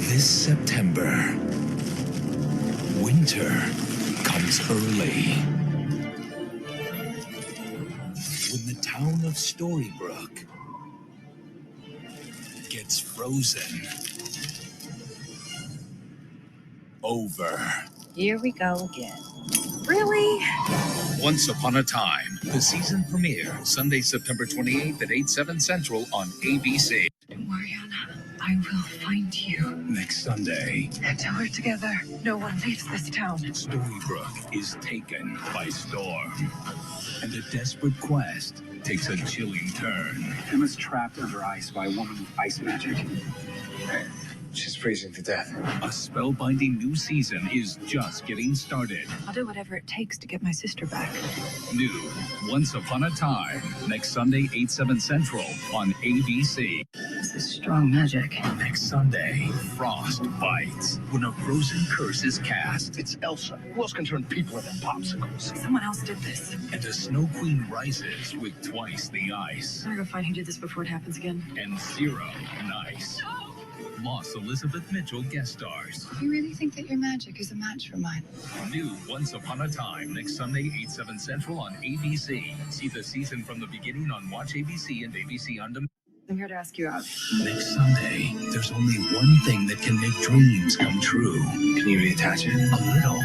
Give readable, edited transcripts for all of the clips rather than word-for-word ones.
This September, winter comes early. When the town of Storybrooke gets frozen over. Here we go again. Really? Once Upon a Time, the season premiere, Sunday, September 28th at 8/7 Central on ABC. Don't worry, Anna. I will find you. Next Sunday, Until we're together, no one leaves this town. Storybrooke is taken by storm, and a desperate quest takes a chilling turn. Emma's trapped under ice by a woman with ice magic. She's freezing to death. A spellbinding new season is just getting started. I'll do whatever it takes to get my sister back. New Once Upon a Time, next Sunday, 8/7 Central on ABC. This is strong magic. Next Sunday, Frost bites when a frozen curse is cast, It's Elsa. Who else can turn people into popsicles? Someone else did this. and a Snow Queen rises with twice the ice I'm gonna go find who did this before it happens again. and zero nice. Moss Elizabeth Mitchell guest stars. You really think that your magic is a match for mine? New Once Upon a Time, next Sunday, 8/7 Central on ABC. See the season from the beginning on Watch ABC and ABC On Demand. I'm here to ask you out. Next Sunday, there's only one thing that can make dreams come true. Can you reattach it? A little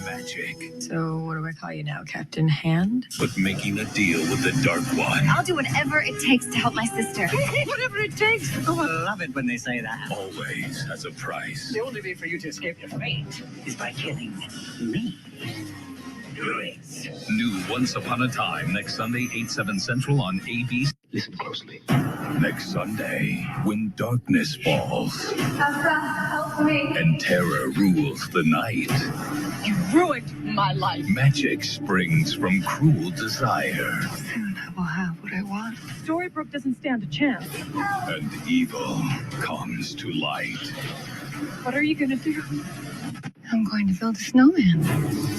magic. So what do I call you now, Captain Hand? But making a deal with the Dark One I'll do whatever it takes to help my sister. Whatever it takes. Oh, I love it when they say that. always has a price. The only way for you to escape your fate. Is by killing me. New Once Upon a Time, next Sunday, 8/7 Central on ABC. Listen closely. Next Sunday, when darkness falls Elsa, help me. and terror rules the night, You ruined my life. magic springs from cruel desire, Soon I will have what I want. Storybrooke doesn't stand a chance. and evil comes to light. What are you gonna do? I'm going to build a snowman.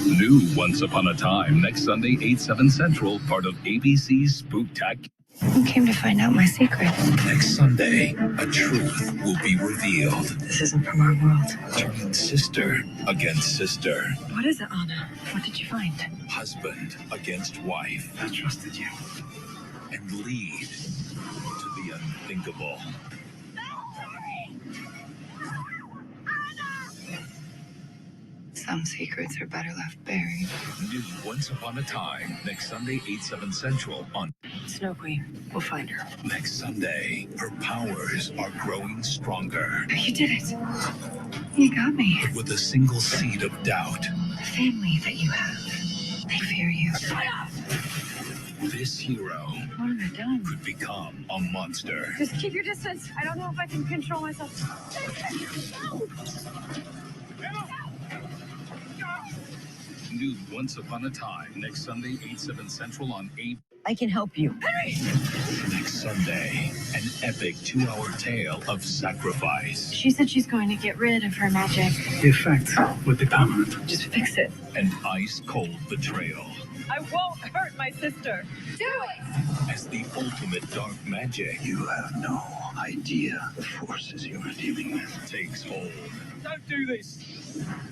New Once Upon a Time, next Sunday, 8/7 Central, part of ABC's Spooktacular. You came to find out my secret. Next Sunday, a truth will be revealed, This isn't from our world. turning sister against sister, What is it, Anna? What did you find? husband against wife, I trusted you. and lead to the unthinkable. Some secrets are better left buried. New Once Upon a Time, next Sunday, 8/7 Central on. Snow Queen. We'll find her. Next Sunday, her powers are growing stronger. You did it. You got me. With a single seed of doubt, The family that you have, they fear you. this hero What have I done? could become a monster. Just keep your distance. I don't know if I can control myself. New Once Upon a Time, next Sunday, 8/7 Central on ABC. I can help you. Next Sunday, an epic 2-hour tale of sacrifice She said she's going to get rid of her magic. The effect would be permanent. Just fix it. and ice-cold betrayal. I won't hurt my sister. Do it. As the ultimate dark magic You have no idea the forces you are dealing with. takes hold. Don't do this.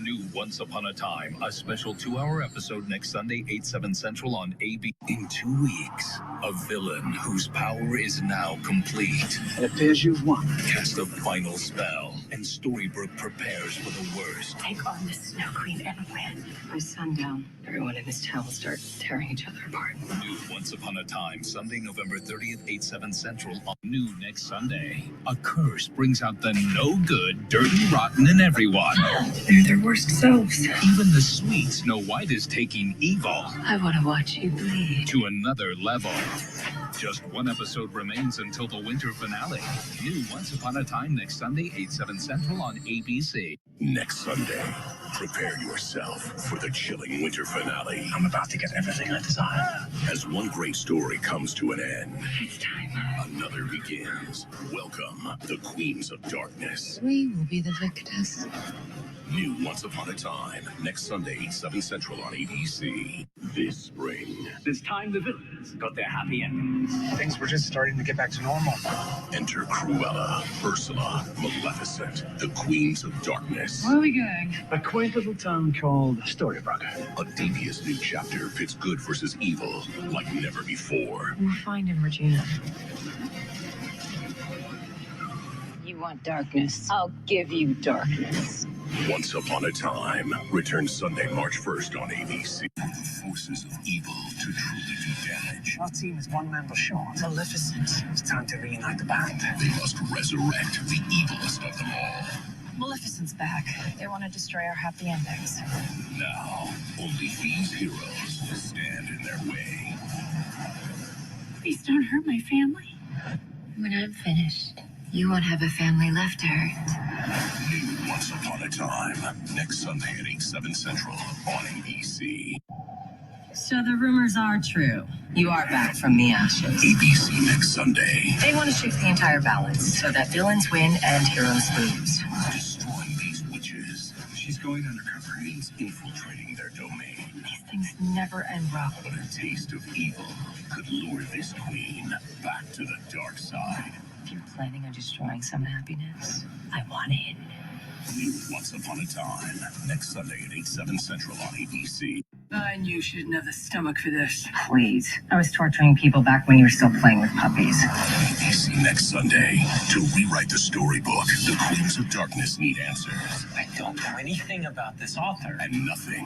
New Once Upon a Time, a special 2-hour episode next Sunday, 8/7 Central on AB. In 2 weeks, a villain whose power is now complete It appears you've won. casts a final spell, and Storybrooke prepares for the worst. Take on the Snow Queen and win. By sundown, everyone in this town will start tearing each other apart. New Once Upon a Time, Sunday, November 30th, 8/7 Central on New next Sunday. A curse brings out the no good, dirty, rotten in everyone. They're their worst selves. Even the sweet Snow White is taking evil I want to watch you bleed. to another level. Just one episode remains until the winter finale. New Once Upon a Time next Sunday, 8/7 Central on ABC. Next Sunday, Prepare yourself for the chilling winter finale. I'm about to get everything I desire. As one great story comes to an end, It's time. another begins. Welcome, the Queens of Darkness. We will be the victors. New Once Upon a Time, next Sunday, 7 Central on ABC. This spring, This time the villains got their happy ending. Things were just starting to get back to normal. enter Cruella, Ursula, Maleficent, the Queens of Darkness. Where are we going? A quaint little town called Storybrooke. A devious new chapter pits good versus evil like never before. We'll find him, Regina. You want darkness? I'll give you darkness. Once Upon a Time returns Sunday, March 1st on ABC. Forces of evil to truly do damage. Our team is one member short. Maleficent. It's time to reunite the band. They must resurrect the evilest of them all. Maleficent's back. They want to destroy our happy endings. Now, only these heroes stand in their way. Please don't hurt my family. When I'm finished, you won't have a family left to hurt. New Once Upon a Time, next Sunday at 8/7 Central on ABC. So the rumors are true. You are back from the ashes. ABC next Sunday. They want to shift the entire balance so that villains win and heroes lose. Destroying these witches She's going undercover. means infiltrating their domain. These things never end well. But a taste of evil could lure this queen back to the dark side. If you're planning on destroying some happiness, I want in. New Once Upon a Time, next Sunday at 8/7 Central on ABC. I knew she didn't have the stomach for this. Please. I was torturing people back when you were still playing with puppies. ABC next Sunday. To rewrite the storybook, the Queens of Darkness need answers. I don't know anything about this author. And nothing.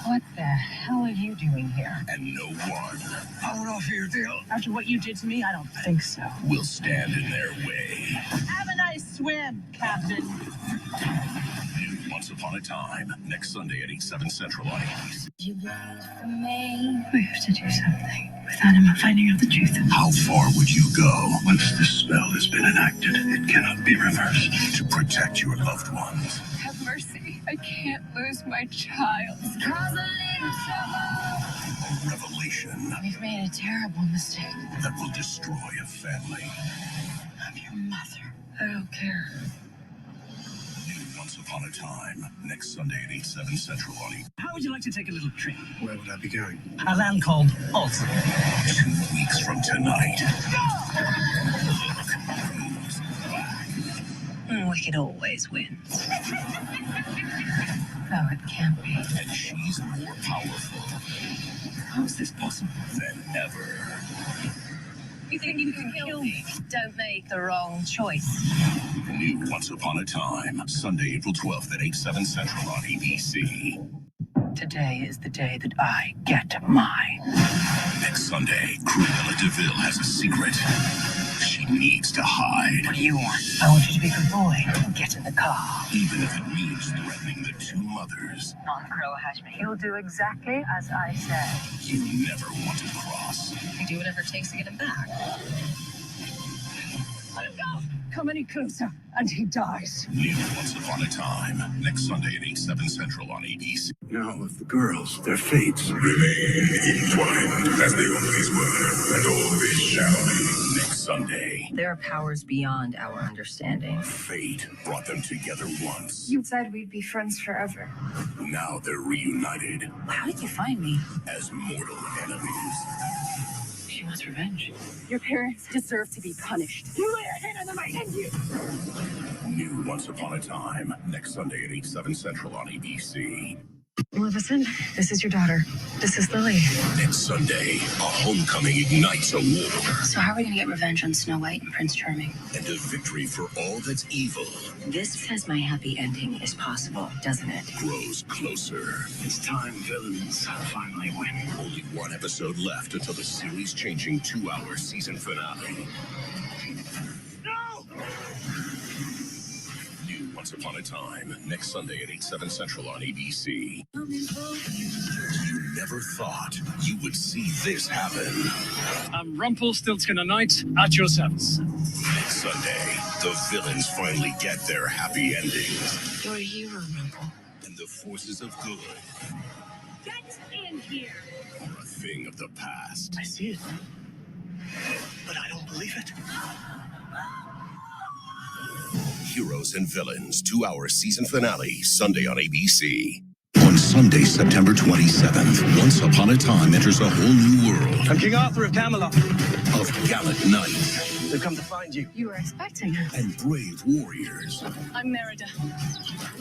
What the hell are you doing here? And no one I would offer your deal. After what you did to me, I don't think so. will stand in their way. Have a nice swim, Captain. New Once Upon a Time, next Sunday at 8/7 Central on ABC. You wait for me. We have to do something without him finding out the truth. How far would you go once this spell has been enacted? It cannot be reversed. To protect your loved ones. Have mercy. I can't lose my child. Cause a little trouble. A revelation We've made a terrible mistake. that will destroy a family. I'm your mother. I don't care. New Once Upon a Time, next Sunday at 8/7 Central on ABC. How would you like to take a little trip? Where would I be going? A land called Oz. 2 weeks from tonight. Look who's back. Wicked always wins. No, it can't be. And she's more powerful How is this possible? than ever. You think you can kill me? Don't make the wrong choice. New Once Upon a Time, Sunday, April 12th at 8/7 Central on ABC. Today is the day that I get mine. Next Sunday, Cruella DeVille has a secret she needs to hide, What do you want? I want you to be a good boy and get in the car. even if it means threatening the two mothers Not Cruella Hashmi. He'll do exactly as I said. you never want to cross. I do whatever it takes to get him back. Let him go! Come any closer, and he dies. New Once Upon a Time, next Sunday at 8/7 Central on ABC. Now, with the girls, their fates remain entwined as they always were, and always shall be. Next Sunday, There are powers beyond our understanding. fate brought them together once. You said we'd be friends forever. Now they're reunited How did you find me? as mortal enemies. She wants revenge. Your parents deserve to be punished. You lay a hand on them, I end you! New Once Upon a Time, next Sunday at 8/7 Central on ABC. Maleficent, this is your daughter. This is Lily. Next Sunday, a homecoming ignites a war So how are we gonna get revenge on Snow White and Prince Charming? and a victory for all that's evil This says my happy ending is possible, doesn't it? grows closer. It's time villains finally win. Only one episode left until the series-changing 2-hour season finale. No! New Once Upon a Time, next Sunday at 8/7 Central on ABC. You never thought you would see this happen. I'm Rumpelstiltskin, a knight at your service. Next Sunday, the villains finally get their happy endings. You're a hero, Rumple. and the forces of good Get in here! are a thing of the past. I see it, but I don't believe it. Heroes and Villains 2-hour season finale, Sunday on ABC. On Sunday, September 27th, Once Upon a Time enters a whole new world I'm King Arthur of Camelot. of gallant knights They've come to find you. You were expecting us. and brave warriors. I'm Merida.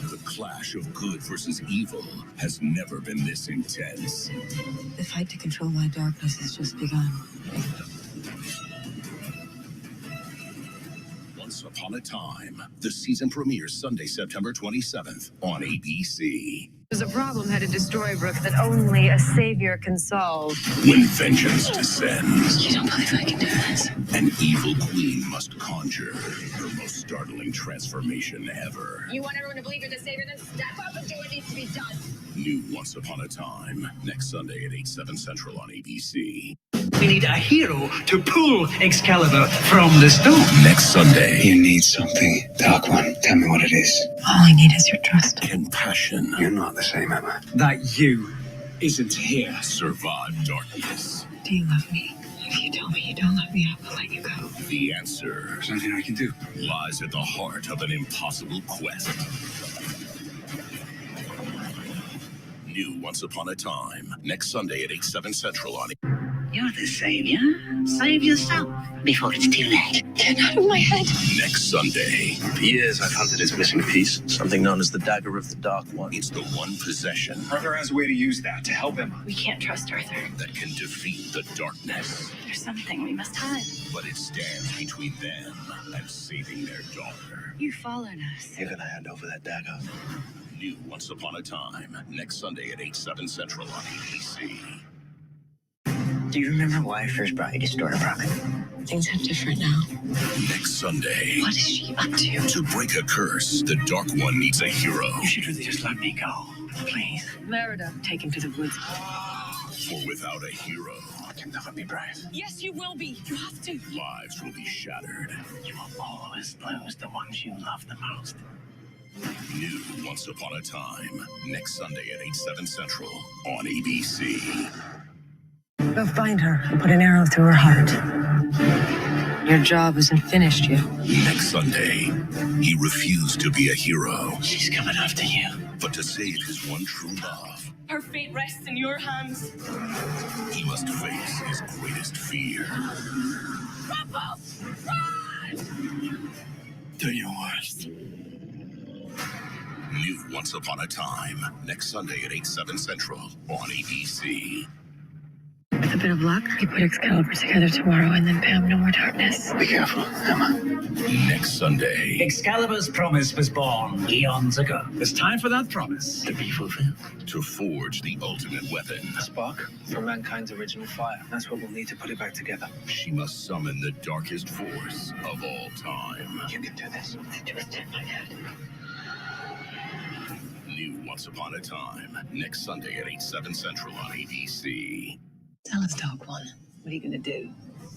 The clash of good versus evil has never been this intense. The fight to control my darkness has just begun. Once Upon a Time, the season premieres Sunday, September 27th on ABC. There's a problem headed to Storybrooke that only a savior can solve. When vengeance descends, You don't believe I can do this? an evil queen must conjure her most startling transformation ever. You want everyone to believe you're the savior, then step up and do what needs to be done. New Once Upon a Time, next Sunday at 8/7 Central on ABC. We need a hero to pull Excalibur from the stone. Next Sunday, You need something, Dark One. Tell me what it is. All I need is your trust. compassion, You're not the same, Emma. That you isn't here. survive darkness. Do you love me? If you tell me you don't love me, I will let you go. The answer There's nothing I can do. lies at the heart of an impossible quest. New Once Upon a Time, next Sunday at 8/7 Central on You're the savior. Save yourself before it's too late. Get out of my head. next Sunday. For years, I've hunted his missing piece, something known as the Dagger of the Dark One. It's the one possession Arthur has a way to use that to help Emma. We can't trust Arthur. that can defeat the darkness, There's something we must hide. but it stands between them and saving their daughter. You followed us. You're gonna hand over that dagger. New Once Upon a Time, next Sunday at 8/7 Central on ABC. Do you remember why I first brought you to Storybrooke? Things are different now. Next Sunday, What is she up to? to break a curse, the Dark One needs a hero. You should really just let me go, please. Merida, take him to the woods. For without a hero, I can never be brave. Yes, you will be. You have to. lives will be shattered. You will always lose the ones you love the most. New Once Upon a Time, next Sunday at 8/7 Central on ABC. Go find her and put an arrow through her heart. Your job isn't finished yet. Next Sunday, he refused to be a hero, She's coming after you. but to save his one true love, Her fate rests in your hands. he must face his greatest fear. Do your worst. New Once Upon a Time, next Sunday at 8/7 Central on ABC. With a bit of luck, you put Excalibur together tomorrow, and then bam, no more darkness. Be careful, Emma. Next Sunday, Excalibur's promise was born eons ago. It's time for that promise to be fulfilled. to forge the ultimate weapon, A spark from mankind's original fire. That's what we'll need to put it back together. she must summon the darkest force of all time. You can do this. I just hit my head. New Once Upon a Time, next Sunday at 8/7 Central on ABC. Tell us, Dark One. What are you gonna do?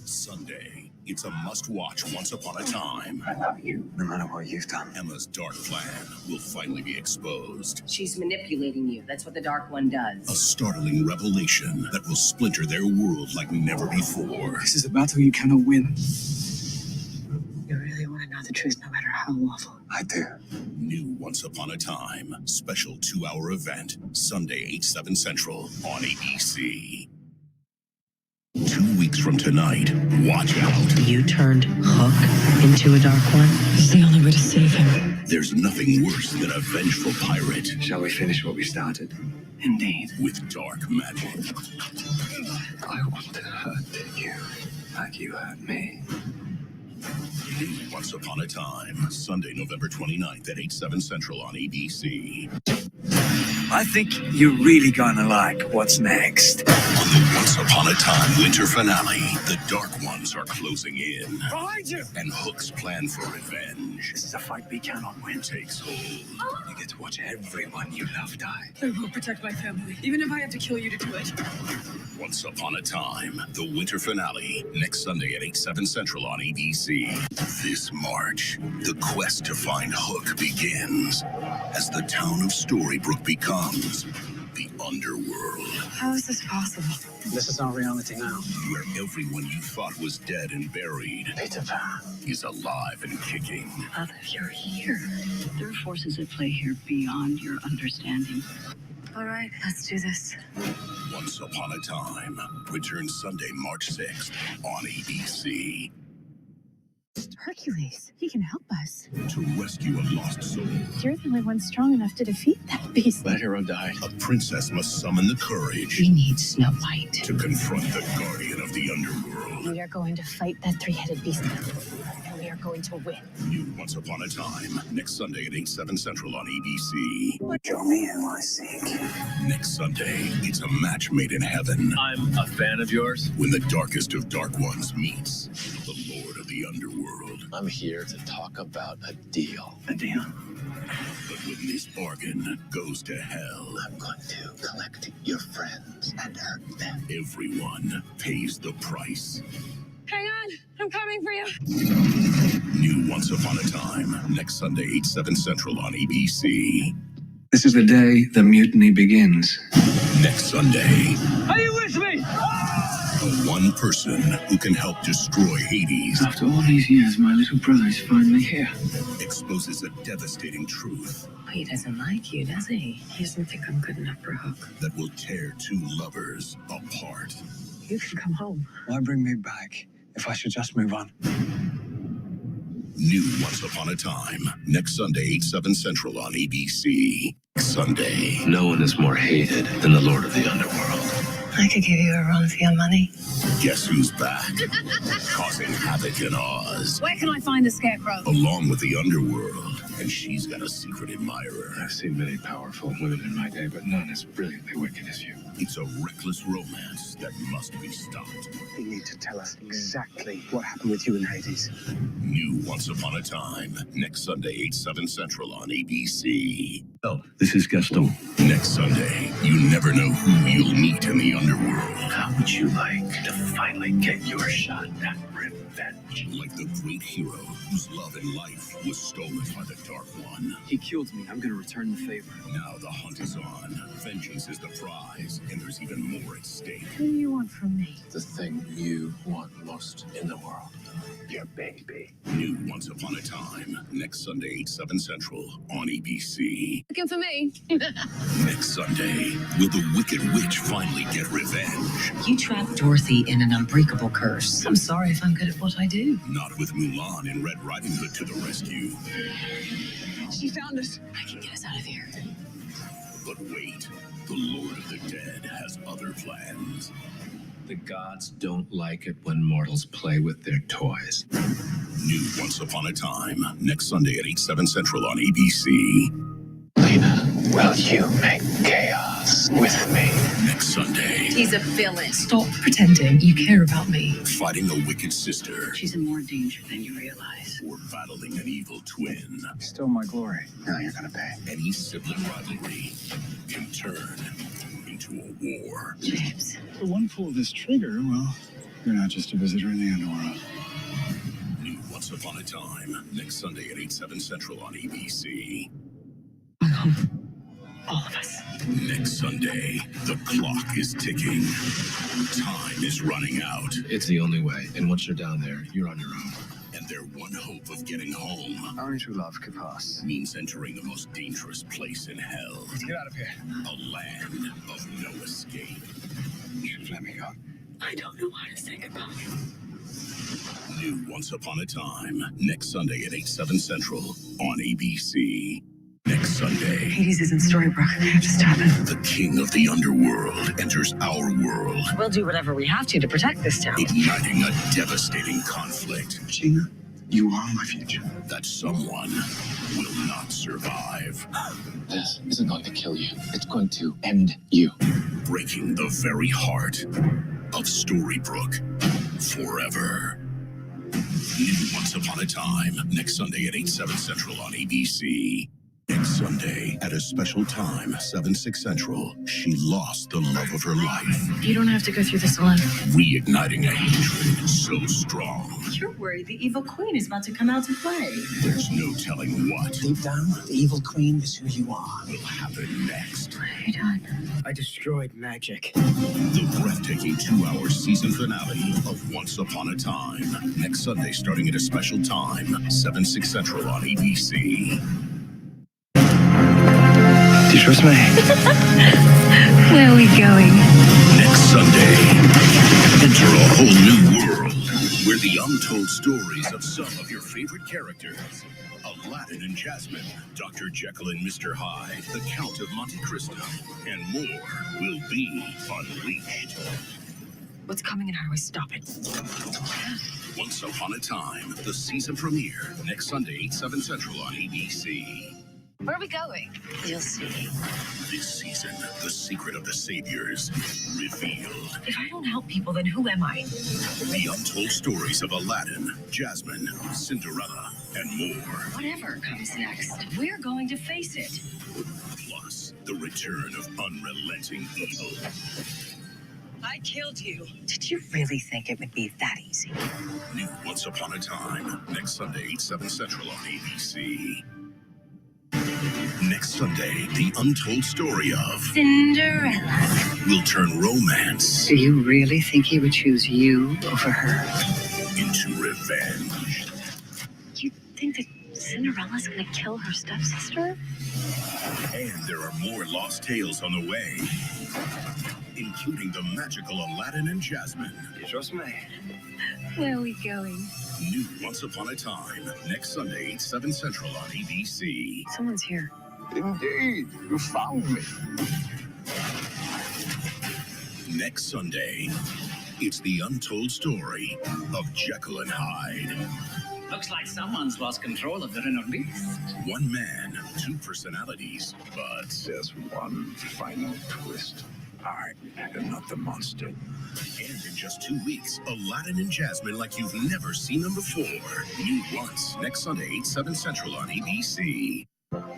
Sunday, it's a must-watch Once Upon a Time. I love you, no matter what you've done. Emma's dark plan will finally be exposed. She's manipulating you. That's what the Dark One A does. startling revelation that will splinter their world like never before. This is a battle you cannot win. You really want to know the truth, no matter how awful. I do. New Once Upon a Time, special 2-hour event, Sunday 8/7 Central on ABC. 2 weeks from tonight, watch out. You turned Hook into a Dark One? This is the only way to save him. There's nothing worse than a vengeful pirate Shall we finish what we started? Indeed. with dark magic. I want to hurt you like you hurt me. New Once Upon a Time, Sunday, November 29th at 8/7 Central on ABC. I think you're really gonna like what's next. On the Once Upon a Time winter finale, the Dark Ones are closing in. Behind you! And Hook's plan for revenge This is a fight we cannot win. takes hold. You get to watch everyone you love die. I will protect my family, even if I have to kill you to do it. Once Upon a Time, the winter finale, next Sunday at 8/7 Central on ABC. This March, the quest to find Hook begins as the town of Storybrooke becomes the underworld, How is this possible? This is our reality now. where everyone you thought was dead and buried Peter Pan. is alive and kicking. Father, you're here. There are forces at play here beyond your understanding. All right, let's do this. Once Upon a Time returns Sunday, March 6th on ABC. Hercules, he can help us. To rescue a lost soul, You're the only one strong enough to defeat that beast. That hero died. a princess must summon the courage We need Snow White. to confront the guardian of the underworld. We are going to fight that three-headed beast, and we are going to win. New Once Upon a Time, next Sunday at 8/7 Central on ABC. Show me who I seek. Next Sunday, it's a match made in heaven I'm a fan of yours. when the darkest of dark ones meets the Lord of the Underworld. I'm here to talk about a deal. A deal. But when this bargain goes to hell, I'm going to collect your friends and hurt them. everyone pays the price. Hang on, I'm coming for you. New Once Upon a Time, next Sunday, 8/7 Central on ABC. This is the day the mutiny begins. Next Sunday, Are you with me? the one person who can help destroy Hades After all these years, my little brother is finally here. exposes a devastating truth He doesn't like you, does he? He doesn't think I'm good enough for Hook. that will tear two lovers apart. You can come home. Why bring me back if I should just move on? New Once Upon a Time, next Sunday, 8/7 Central on ABC. Sunday, No one is more hated than the Lord of the Underworld. I could give you a run for your money. guess who's back? Causing havoc in Oz, Where can I find the scarecrow? along with the underworld. And she's got a secret admirer. I've seen many powerful women in my day, but none as brilliantly wicked as you. It's a reckless romance that must be stopped. You need to tell us exactly what happened with you and Hades. New Once Upon a Time, next Sunday, 8/7 Central on ABC. Oh, this is Gaston. Next Sunday, you never know who you'll meet in the underworld. How would you like to finally get your shot at revenge? Like the great hero whose love and life was stolen by the Dark One. He killed me. I'm going to return the favor. Now the hunt is on. Vengeance is the prize, and there's even more at stake. What do you want from me? The thing you want most in the world. Your baby. New Once Upon a Time, next Sunday, 8/7 Central on ABC. Looking for me? Next Sunday, will the Wicked Witch finally get revenge? You trapped Dorothy in an unbreakable curse. I'm sorry if I'm good at what I do. Not with Mulan and Red Riding Hood to the rescue. She found us. I can get us out of here. But wait, the Lord of the Dead has other plans. The gods don't like it when mortals play with their toys. New Once Upon a Time, next Sunday at 8/7 Central on ABC. Lena, will you make chaos with me? Next Sunday, He's a villain. Stop pretending you care about me. fighting a wicked sister She's in more danger than you realize. or battling an evil twin. Stole my glory. Now you're going to pay. Any sibling rivalry can turn into a war. James. For one pull of this trigger, well, you're not just a visitor in the underworld. New Once Upon a Time, next Sunday at 8/7 Central on ABC. I'm home. All of us. Next Sunday, the clock is ticking. Time is running out. It's the only way. And once you're down there, you're on your own. And their one hope of getting home Only true love could pass. means entering the most dangerous place in hell. Let's get out of here. A land of no escape. You should let me go. I don't know how to say goodbye. New Once Upon a Time, next Sunday at 8/7 Central on ABC. Next Sunday, Hades is in Storybrooke. They have to stop him. the king of the underworld enters our world, We'll do whatever we have to protect this town. igniting a devastating conflict. Gina, You are my future. That someone will not survive. This isn't going to kill you. It's going to end you. Breaking the very heart of Storybrooke forever. New Once Upon a Time, next Sunday at 8/7 Central on ABC. Next Sunday at a special time, 7/6 Central, she lost the love of her life. You don't have to go through this alone. Reigniting a hatred so strong. You're worried the evil queen is about to come out to play. There's no telling what Deep down, the evil queen is who you are. will happen next. What have you done? I destroyed magic. The breathtaking 2-hour season finale of Once Upon a Time. Next Sunday, starting at a special time, 7/6 Central on ABC. Do you trust me? Where are we going? Next Sunday, enter a whole new world where the untold stories of some of your favorite characters, Aladdin and Jasmine, Dr. Jekyll and Mr. Hyde, the Count of Monte Cristo, and more will be unleashed. What's coming and how do I stop it? Once Upon a Time, the season premiere, next Sunday, 8/7 Central on ABC. Where are we going? You'll see. This season, the secret of the saviors revealed. If I don't help people, then who am I? The untold stories of Aladdin, Jasmine, Cinderella, and more. Whatever comes next, we're going to face it. Plus, the return of unrelenting evil. I killed you. Did you really think it would be that easy? New Once Upon a Time, next Sunday, 8/7 Central on ABC. Next Sunday, the untold story of Cinderella. will turn romance Do you really think he would choose you over her? into revenge. You think that Cinderella's gonna kill her stepsister? And there are more lost tales on the way, including the magical Aladdin and Jasmine. Do you trust me? Where are we going? New Once Upon a Time, next Sunday, 8/7 Central on ABC. Someone's here. Indeed, you found me. Next Sunday, it's the untold story of Jekyll and Hyde. Looks like someone's lost control of their inner beast. One man, two personalities, but There's one final twist. I am not the monster. and in just 2 weeks, Aladdin and Jasmine like you've never seen them before. New Once, next Sunday, 8/7 Central on ABC.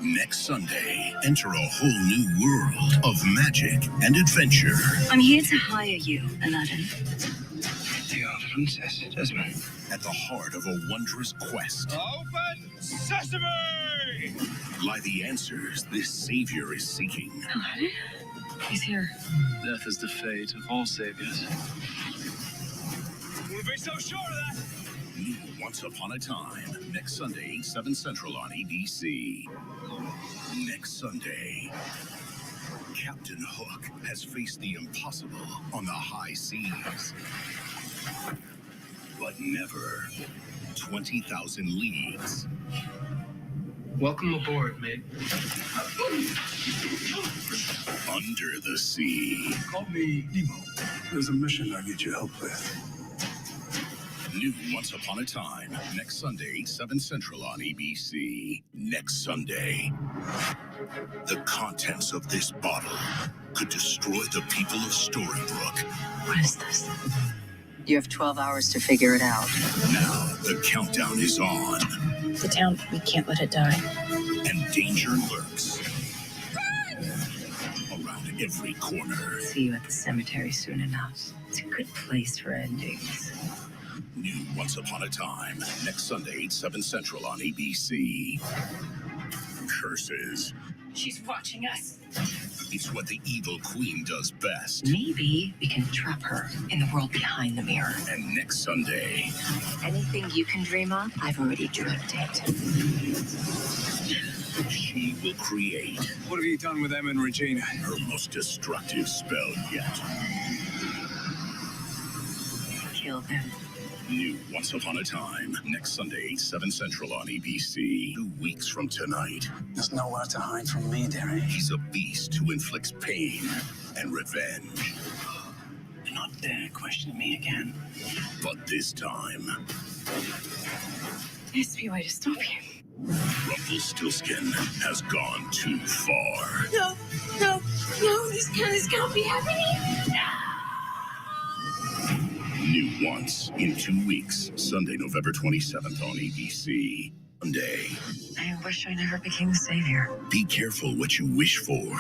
Next Sunday, enter a whole new world of magic and adventure. I'm here to hire you, Aladdin. The old princess, Jasmine. At the heart of a wondrous quest Open sesame! lie the answers this savior is seeking. Aladdin? He's here. Death is the fate of all saviors. Wouldn't be so sure of that. New Once Upon a Time, next Sunday, 8/7 Central on ABC. Next Sunday, Captain Hook has faced the impossible on the high seas. But never 20,000 leagues Welcome aboard, mate. under the sea. Call me Nemo. There's a mission I need your help with. New Once Upon a Time, next Sunday, 8/7 Central on ABC. Next Sunday, the contents of this bottle could destroy the people of Storybrooke. What is this? You have 12 hours to figure it out. Now, the countdown is on, The town, we can't let it die. and danger lurks around every corner. See you at the cemetery soon enough. It's a good place for endings. New Once Upon a Time, next Sunday, 8/7 Central on ABC. Curses. She's watching us. It's what the evil queen does best. Maybe we can trap her in the world behind the mirror. And next Sunday, Anything you can dream of, I've already dreamt it. she will create What have you done with Em and Regina? her most destructive spell yet. Kill them. New Once Upon a Time, next Sunday, 8/7 Central on ABC. 2 weeks from tonight, There's nowhere to hide from me, dearie. he's a beast who inflicts pain and revenge. Do not dare question me again. But this time, has to be a way to stop you. Rumpelstiltskin has gone too far. No, this can't be happening. New Once in 2 weeks, Sunday, November 27th on ABC. Monday. I wish I never became the savior. Be careful what you wish for.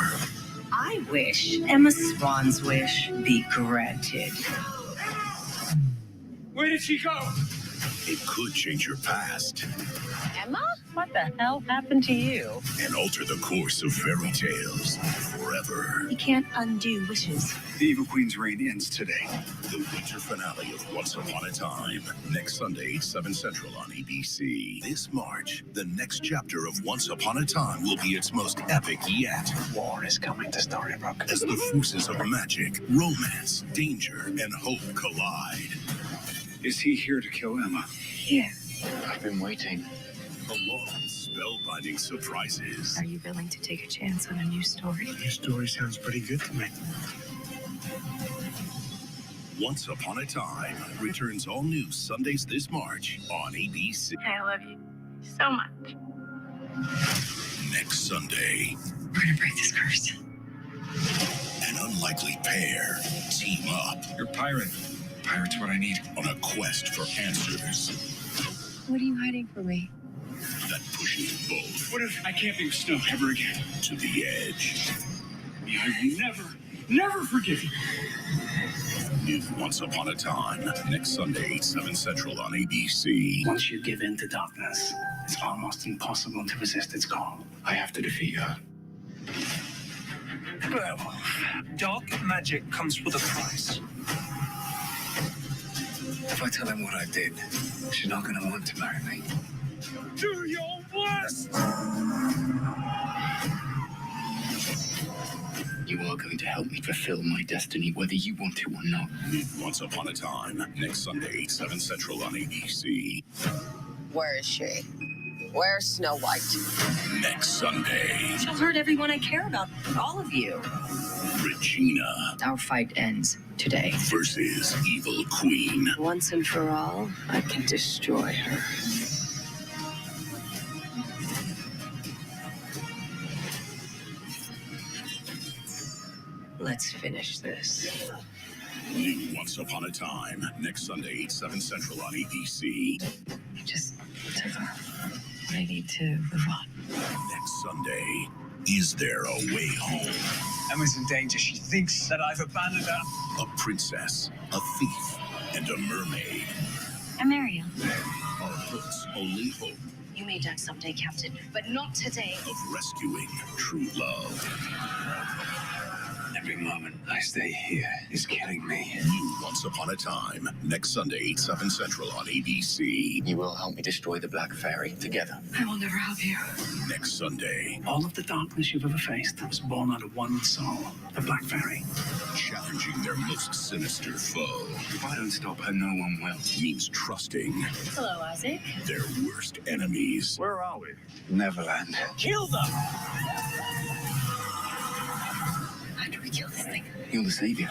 I wish Emma Swan's wish be granted. Where did she go? It could change your past Emma? What the hell happened to you? and alter the course of fairy tales forever. You can't undo wishes. The Evil Queen's reign ends today. The winter finale of Once Upon a Time. Next Sunday, 7 Central on ABC. This March, the next chapter of Once Upon a Time will be its most epic yet. War is coming to Storybrooke. As the forces of magic, romance, danger, and hope collide. Is he here to kill Emma? Yeah. I've been waiting. Along with spellbinding surprises. Are you willing to take a chance on a new story? Your story sounds pretty good to me. Once Upon a Time returns all new Sundays this March on ABC. I love you so much. Next Sunday, We're gonna break this curse. an unlikely pair team up You're a pirate. Pirate's what I need. on a quest for answers What are you hiding from me? that pushes both What if I can't be with Snow ever again? to the edge. I never forgive you. New Once Upon a Time, next Sunday, 7 Central on ABC. Once you give in to darkness, it's almost impossible to resist its call. I have to defeat her. Well, dark magic comes with a price. If I tell him what I did, she's not going to want to marry me. Do your worst! You are going to help me fulfill my destiny, whether you want to or not. New Once Upon a Time, next Sunday, 7 Central on ABC. Where is she? Where's Snow White? Next Sunday, She'll hurt everyone I care about. All of you. Regina Our fight ends today. versus Evil Queen. Once and for all, I can destroy her. Let's finish this. New Once Upon a Time, next Sunday, 7 Central on ABC. Just took off. I need to move on. Next Sunday, is there a way home? Emma's in danger. She thinks that I've abandoned her. A princess, a thief, and a mermaid. I'm Ariel. Are Hook's only hope You may die someday, Captain, but not today. of rescuing true love. Every moment I stay here is killing me. New Once Upon a Time, next Sunday, 7 Central on ABC. You will help me destroy the Black Fairy together. I will never help you. Next Sunday, All of the darkness you've ever faced was born out of one soul, the Black Fairy. challenging their most sinister foe If I don't stop her, no one will. means trusting Hello, Isaac. their worst enemies. Where are we? Neverland. Kill them! How do we kill this thing? You're the savior.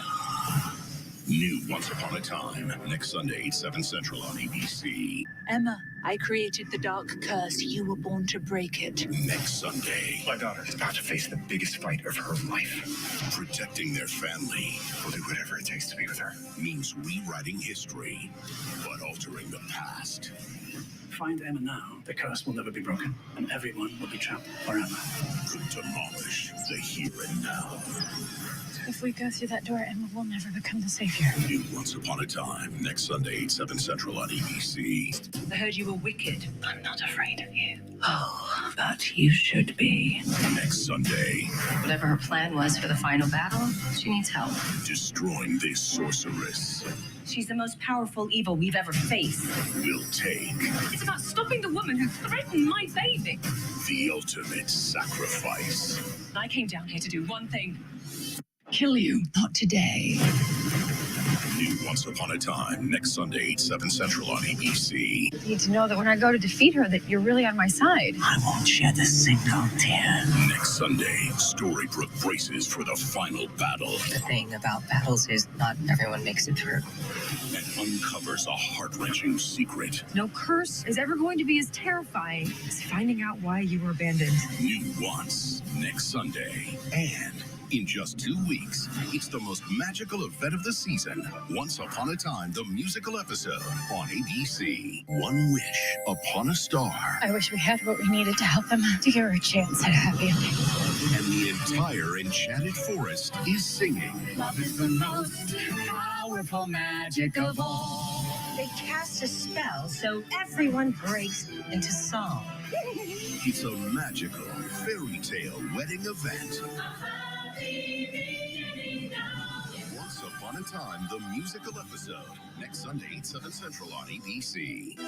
New Once Upon a Time, next Sunday, 7 Central on ABC. Emma, I created the dark curse. You were born to break it. Next Sunday, My daughter is about to face the biggest fight of her life. protecting their family We'll do whatever it takes to be with her. means rewriting history, but altering the past. Find Emma now. The curse will never be broken, and everyone will be trapped forever. Could demolish the here and now. If we go through that door, Emma will never become the savior. New Once Upon a Time, next Sunday, 7 Central on ABC. I heard you were wicked. I'm not afraid of you. Oh, but you should be. Next Sunday, Whatever her plan was for the final battle, she needs help. destroying this sorceress She's the most powerful evil we've ever faced. will take It's about stopping the woman who threatened my baby. the ultimate sacrifice. I came down here to do one thing. Kill you. Not today. New Once Upon a Time, next Sunday, 8, 7 Central on ABC. You need to know that when I go to defeat her, that you're really on my side. I won't shed a single tear. Next Sunday, Storybrooke braces for the final battle The thing about battles is not everyone makes it through. and uncovers a heart-wrenching secret. No curse is ever going to be as terrifying as finding out why you were abandoned. New Once, next Sunday. And in just 2 weeks, it's the most magical event of the season. Once Upon a Time, the musical episode on ABC. One wish upon a star. I wish we had what we needed to help them to give her a chance at a happy ending. And the entire enchanted forest is singing. Love is the most powerful magic of all. They cast a spell so everyone breaks into song. It's a magical fairy tale wedding event. Once Upon a Time, the musical episode. Next Sunday, 8, 7 Central on ABC.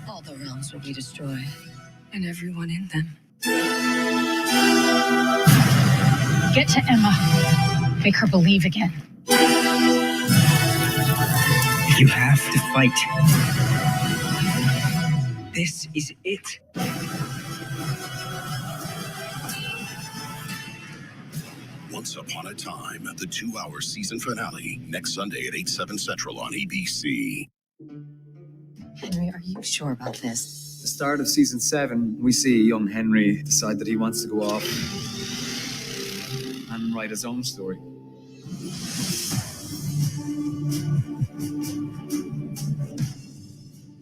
All the realms will be destroyed, and everyone in them. Get to Emma. Make her believe again. You have to fight. This is it. Once Upon a Time, the 2-hour season finale. Next Sunday at 8, 7 Central on ABC. Henry, are you sure about this? The start of season 7, we see young Henry decide that he wants to go off and write his own story.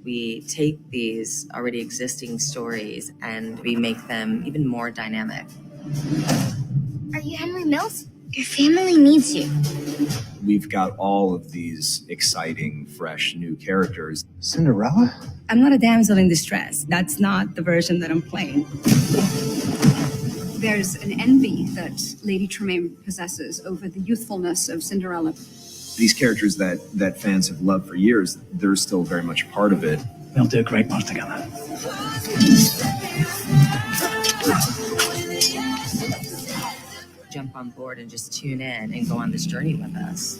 We take these already existing stories and we make them even more dynamic. Are you Henry Mills? Your family needs you. We've got all of these exciting, fresh, new characters. Cinderella? I'm not a damsel in distress. That's not the version that I'm playing. There's an envy that Lady Tremaine possesses over the youthfulness of Cinderella. These characters that fans have loved for years, they're still very much a part of it. We'll do a great part together. Jump on board and just tune in and go on this journey with us.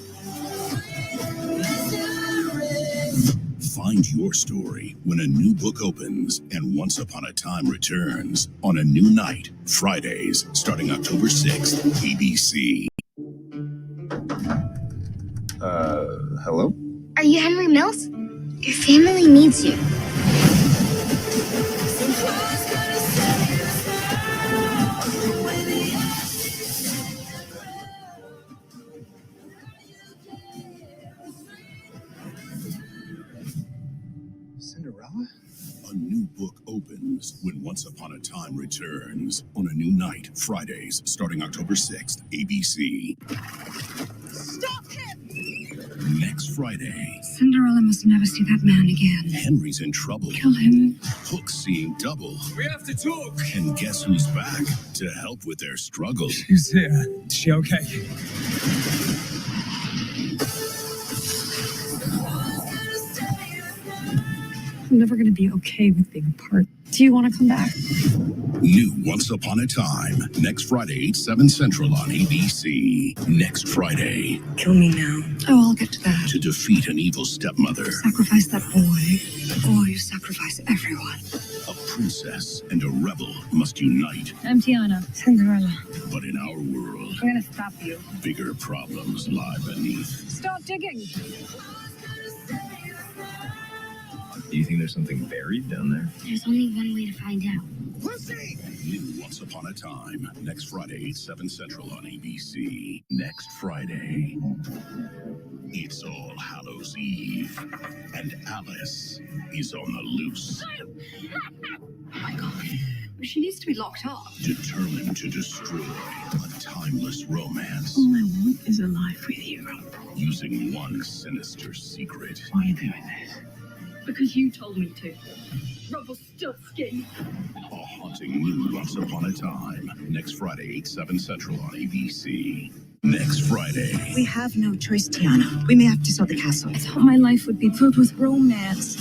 Find your story when a new book opens and Once Upon a Time returns on a new night, Fridays, starting October 6th, ABC. Hello? Are you Henry Mills? Your family needs you. Cinderella? A new book opens when Once Upon a Time returns on a new night, Fridays, starting October 6th, ABC. Stop him! Next Friday, Cinderella must never see that man again. Henry's in trouble. Kill him. Hook's seeing double. We have to talk. And guess who's back to help with their struggle? She's here. Is she okay? I'm never going to be okay with being apart. Do you want to come back? New Once Upon a Time, next Friday, 8, 7 Central on ABC. Next Friday, Kill me now. Oh, I'll get to that. to defeat an evil stepmother, Sacrifice that boy, or you sacrifice everyone. a princess and a rebel must unite. I'm Tiana. Cinderella. But in our world, I'm gonna stop you. bigger problems lie beneath. Stop digging. Do you think there's something buried down there? There's only one way to find out. New Once Upon a Time, next Friday, 8, 7 Central on ABC. Next Friday, it's All Hallows Eve, and Alice is on the loose, Oh my God. She needs to be locked up. determined to destroy a timeless romance, All I want is a life with you. using one sinister secret. Why are you doing this? Because you told me to. Rumpelstiltskin. A haunting new Once Upon a Time, next Friday, 8, 7 Central on ABC. Next Friday, We have no choice, Tiana. We may have to sell the castle. I thought my life would be filled with romance.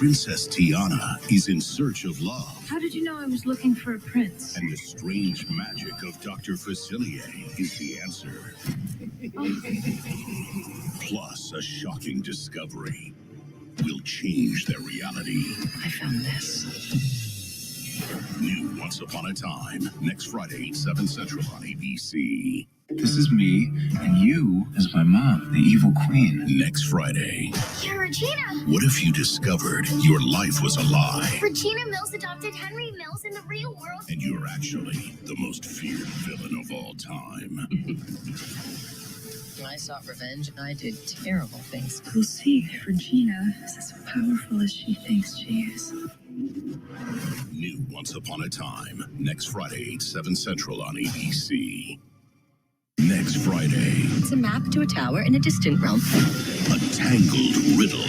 Princess Tiana is in search of love. How did you know I was looking for a prince? And the strange magic of Dr. Facilier is the answer. Plus, a shocking discovery will change their reality. I found this. New Once Upon a Time, next Friday, 7 Central on ABC. This is me, and you is my mom, the evil queen. Next Friday. You're Regina! What if you discovered your life was a lie? Regina Mills adopted Henry Mills in the real world. And you're actually the most feared villain of all time. When I sought revenge, I did terrible things. We'll see if Regina is as powerful as she thinks she is. New Once Upon a Time, next Friday, 7 Central on ABC. Next Friday. It's a map to a tower in a distant realm. A tangled riddle.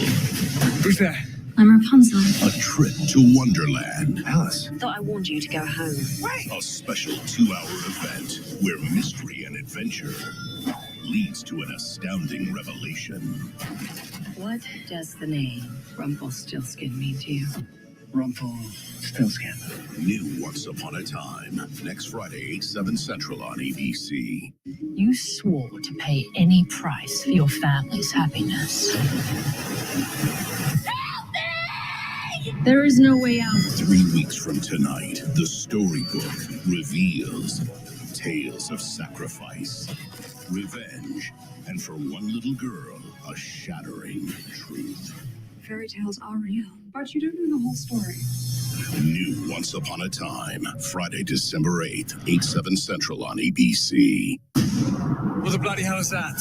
Who's there? I'm Rapunzel. A trip to Wonderland. Alice. Thought I warned you to go home. Wait! A special 2-hour event where mystery and adventure leads to an astounding revelation. What does the name Rumpelstiltskin mean to you? Rumpelstiltskin. New Once Upon a Time, next Friday, 7 Central on ABC. You swore to pay any price for your family's happiness. There is no way out. 3 weeks from tonight, the storybook reveals tales of sacrifice, revenge, and for one little girl, a shattering truth. Fairy tales are real, but you don't know the whole story. New Once Upon a Time, Friday, December 8th, 8/7 Central on ABC. What the bloody hell is that?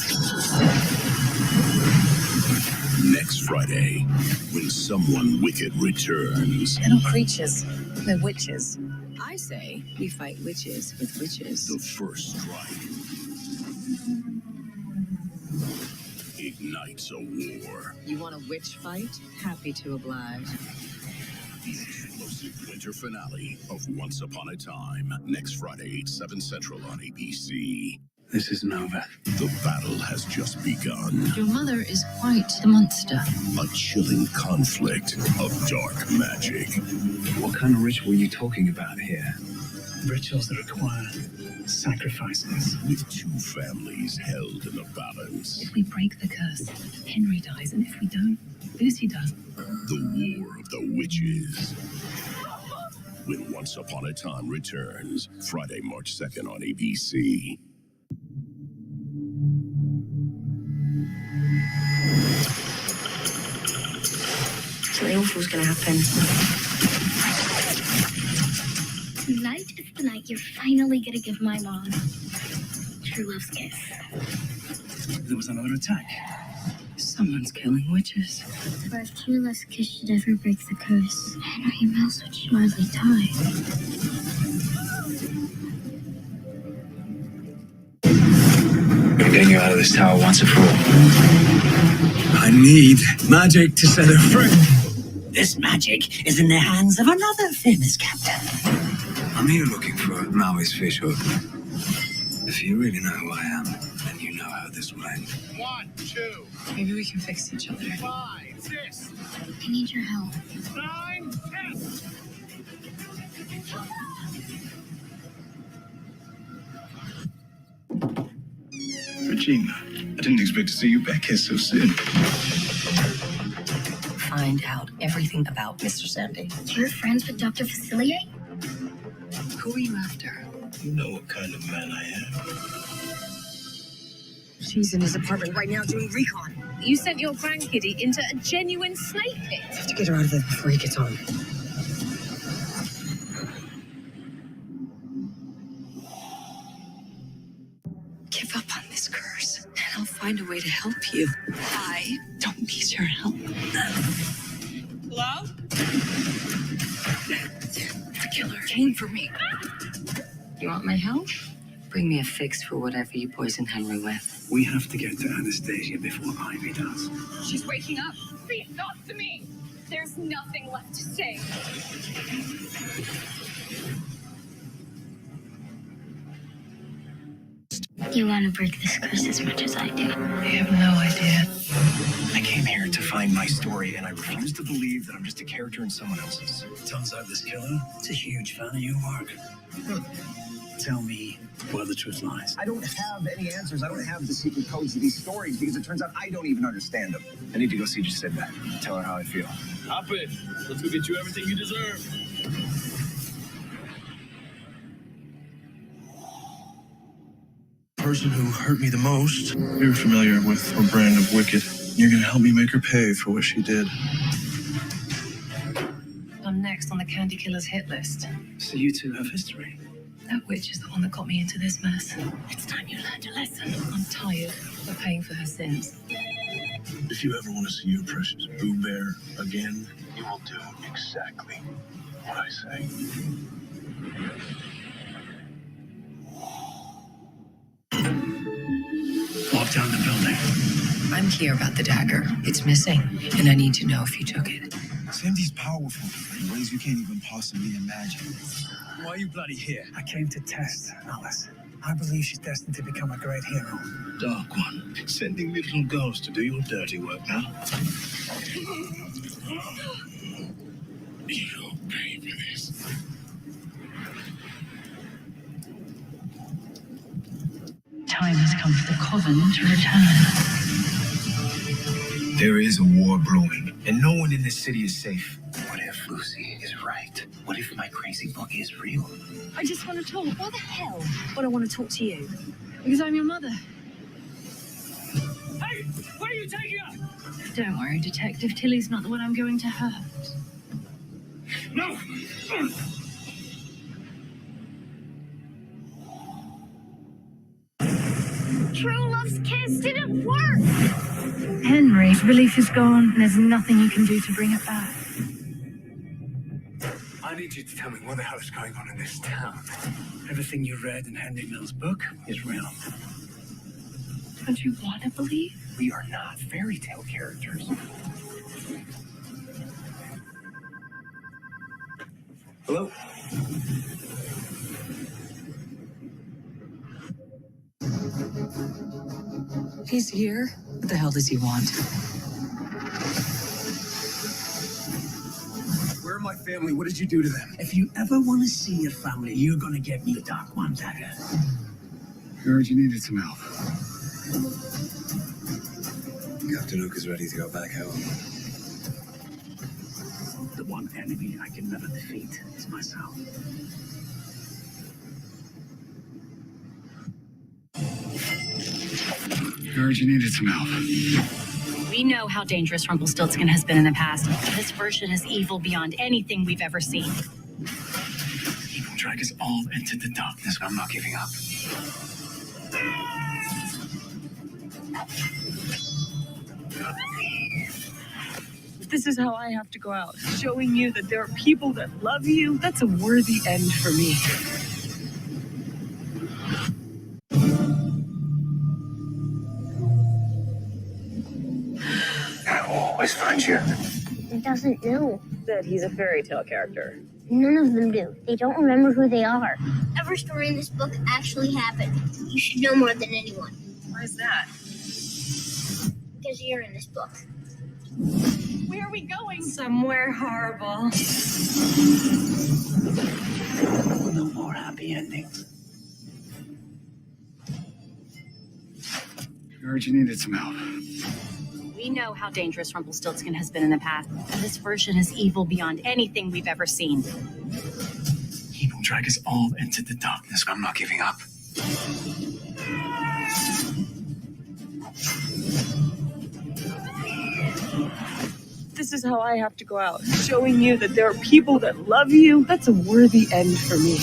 Next Friday, when someone wicked returns. Little creatures, they're witches. I say we fight witches with witches. The first strike ignites a war. You want a witch fight? Happy to oblige. The explosive winter finale of Once Upon a Time, next Friday, 8/7 Central on ABC. This isn't over. The battle has just begun. Your mother is quite the monster. A chilling conflict of dark magic. What kind of ritual are you talking about here? Rituals that require sacrifices. With two families held in a balance. If we break the curse, Henry dies, and if we don't, Lucy does. The War of the Witches. When Once Upon a Time returns, Friday, March 2nd on ABC. Something awful's gonna happen. Tonight is the night you're finally gonna give my mom true love's kiss. There was another attack. Someone's killing witches. But if true love's kiss should ever break the curse, Henry Mills would surely die. I'm getting you out of this tower once and for all. I need magic to set her free. This magic is in the hands of another famous captain. I'm here looking for Maui's fish hook. If you really know who I am, then you know how this will end. 1, 2, Maybe we can fix each other. 5, 6, I need your help. 9, 10. Regina, I didn't expect to see you back here so soon. Find out everything about Mr. Sandy. You're friends with Dr. Facilier? Who are you after? You know what kind of man I am. She's in his apartment right now doing recon. You sent your grandkiddy into a genuine snake pit. I have to get her out of there before he gets on. Give up on this curse, and I'll find a way to help you. I don't need your help. Hello? The killer came for me. You want my help? Bring me a fix for whatever you poison Henry with. We have to get to Anastasia before Ivy does. She's waking up. Speak not to me. There's nothing left to say. You want to break this curse as much as I do. I have no idea. I came here to find my story, and I refuse to believe that I'm just a character in someone else's. Turns out this killer is a huge fan of your work. Tell me where the truth lies. I don't have any answers. I don't have the secret codes to these stories because it turns out I don't even understand them. I need to go see Jacinda. Tell her how I feel. Hop in. Let's go get you everything you deserve. Person who hurt me the most. You're familiar with her brand of wicked. You're gonna help me make her pay for what she did. I'm next on the Candy Killer's hit list. So you two have history. That witch is the one that got me into this mess. It's time you learned a lesson. I'm tired of paying for her sins. If you ever want to see your precious Boo Bear again, you will do exactly what I say. Walk down the building. I'm clear about the dagger. It's missing, and I need to know if you took it. Sandy's powerful in ways you can't even possibly imagine. Why are you bloody here? I came to test Alice. I believe she's destined to become a great hero. Dark One, sending little girls to do your dirty work now. You'll pay for this. Time has come for the Coven to return. There is a war brewing, and no one in this city is safe. What if Lucy is right? What if my crazy book is real? I just want to talk. Why the hell would I want to talk to you? Because I'm your mother. Hey, where are you taking her? Don't worry, Detective. Tilly's not the one I'm going to hurt. No! True love's kiss didn't work! Henry, relief is gone, and there's nothing you can do to bring it back. I need you to tell me what the hell is going on in this town. Everything you read in Henry Mill's book is real. Don't you want to believe? We are not fairy tale characters. Hello? He's here. What the hell does he want? Where are my family? What did you do to them? If you ever want to see your family, you're gonna get me the Dark One dagger. Heard you needed some help. Captain Luke is ready to go back home. The one enemy I can never defeat is myself. Heard you needed some help. We know how dangerous Rumpelstiltskin has been in the past. This version is evil beyond anything we've ever seen. He will drag us all into the darkness. I'm not giving up. This is how I have to go out, showing you that there are people that love you. That's a worthy end for me. I will always find you. It doesn't know. That he's a fairy tale character. None of them do. They don't remember who they are. Every story in this book actually happened. You should know more than anyone. Why is that? Because you're in this book. Where are we going? Somewhere horrible. No more happy endings. Heard you needed some help. We know how dangerous Rumpelstiltskin has been in the past. This version is evil beyond anything we've ever seen. He will drag us all into the darkness. I'm not giving up. This is how I have to go out, showing you that there are people that love you. That's a worthy end for me.